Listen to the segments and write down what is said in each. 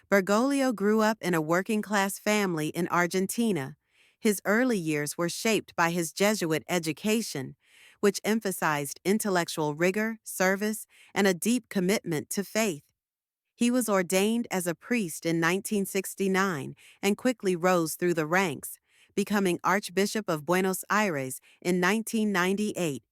Bergoglio grew up in a working-class family in Argentina. His early years were shaped by his Jesuit education, which emphasized intellectual rigor, service, and a deep commitment to faith. He was ordained as a priest in 1969 and quickly rose through the ranks, becoming Archbishop of Buenos Aires in 1998.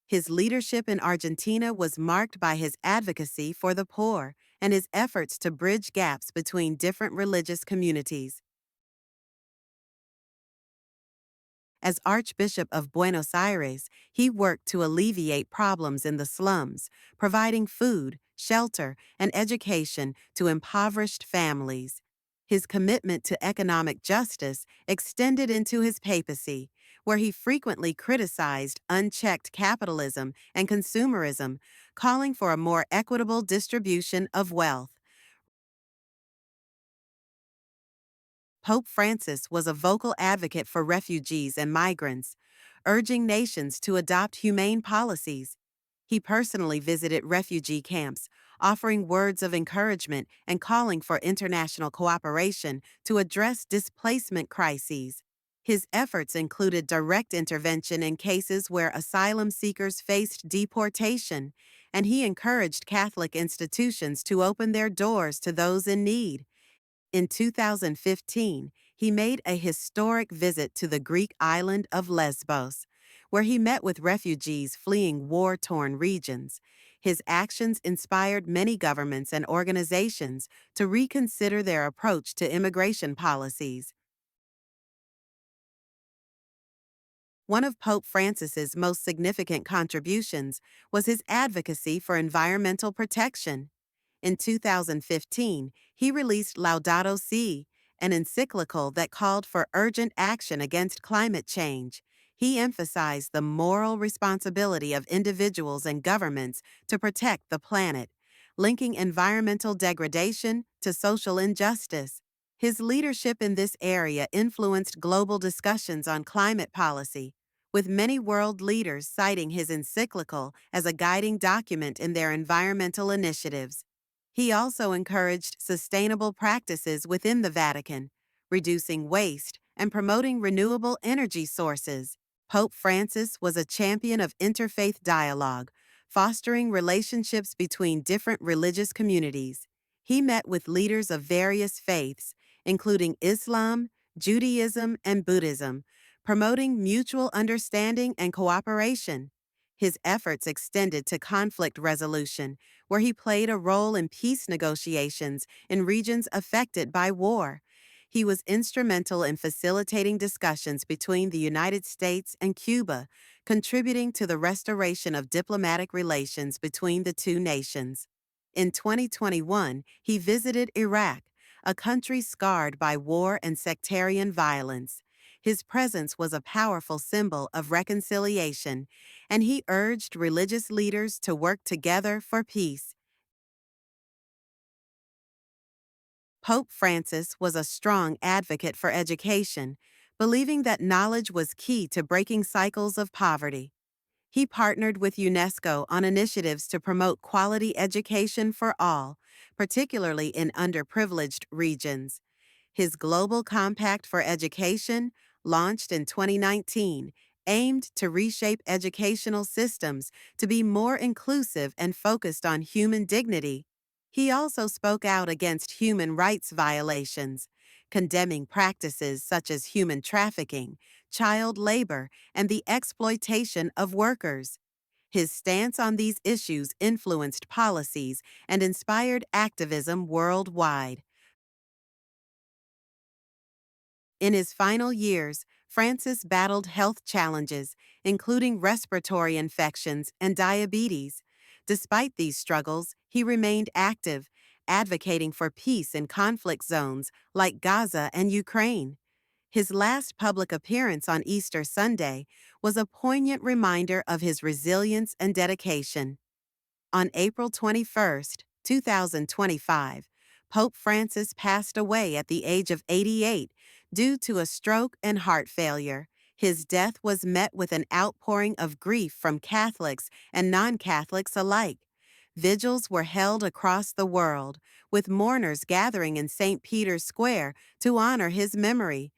His leadership in Argentina was marked by his advocacy for the poor and his efforts to bridge gaps between different religious communities. As Archbishop of Buenos Aires, he worked to alleviate problems in the slums, providing food, shelter, and education to impoverished families. His commitment to economic justice extended into his papacy, where he frequently criticized unchecked capitalism and consumerism, calling for a more equitable distribution of wealth. Pope Francis was a vocal advocate for refugees and migrants, urging nations to adopt humane policies. He personally visited refugee camps, offering words of encouragement and calling for international cooperation to address displacement crises. His efforts included direct intervention in cases where asylum seekers faced deportation, and he encouraged Catholic institutions to open their doors to those in need. In 2015, he made a historic visit to the Greek island of Lesbos, where he met with refugees fleeing war-torn regions. His actions inspired many governments and organizations to reconsider their approach to immigration policies. One of Pope Francis's most significant contributions was his advocacy for environmental protection. In 2015, he released Laudato Si, an encyclical that called for urgent action against climate change. He emphasized the moral responsibility of individuals and governments to protect the planet, linking environmental degradation to social injustice. His leadership in this area influenced global discussions on climate policy, with many world leaders citing his encyclical as a guiding document in their environmental initiatives. He also encouraged sustainable practices within the Vatican, reducing waste and promoting renewable energy sources. Pope Francis was a champion of interfaith dialogue, fostering relationships between different religious communities. He met with leaders of various faiths, including Islam, Judaism, and Buddhism, promoting mutual understanding and cooperation. His efforts extended to conflict resolution, where he played a role in peace negotiations in regions affected by war. He was instrumental in facilitating discussions between the United States and Cuba, contributing to the restoration of diplomatic relations between the two nations. In 2021, he visited Iraq, a country scarred by war and sectarian violence. His presence was a powerful symbol of reconciliation, and he urged religious leaders to work together for peace. Pope Francis was a strong advocate for education, believing that knowledge was key to breaking cycles of poverty. He partnered with UNESCO on initiatives to promote quality education for all, particularly in underprivileged regions. His Global Compact for Education, launched in 2019, aimed to reshape educational systems to be more inclusive and focused on human dignity. He also spoke out against human rights violations, condemning practices such as human trafficking, child labor, and the exploitation of workers. His stance on these issues influenced policies and inspired activism worldwide. In his final years, Francis battled health challenges, including respiratory infections and diabetes. Despite these struggles, he remained active, advocating for peace in conflict zones like Gaza and Ukraine. His last public appearance on Easter Sunday was a poignant reminder of his resilience and dedication. On April 21, 2025, Pope Francis passed away at the age of 88 due to a stroke and heart failure. His death was met with an outpouring of grief from Catholics and non-Catholics alike. Vigils were held across the world, with mourners gathering in St. Peter's Square to honor his memory.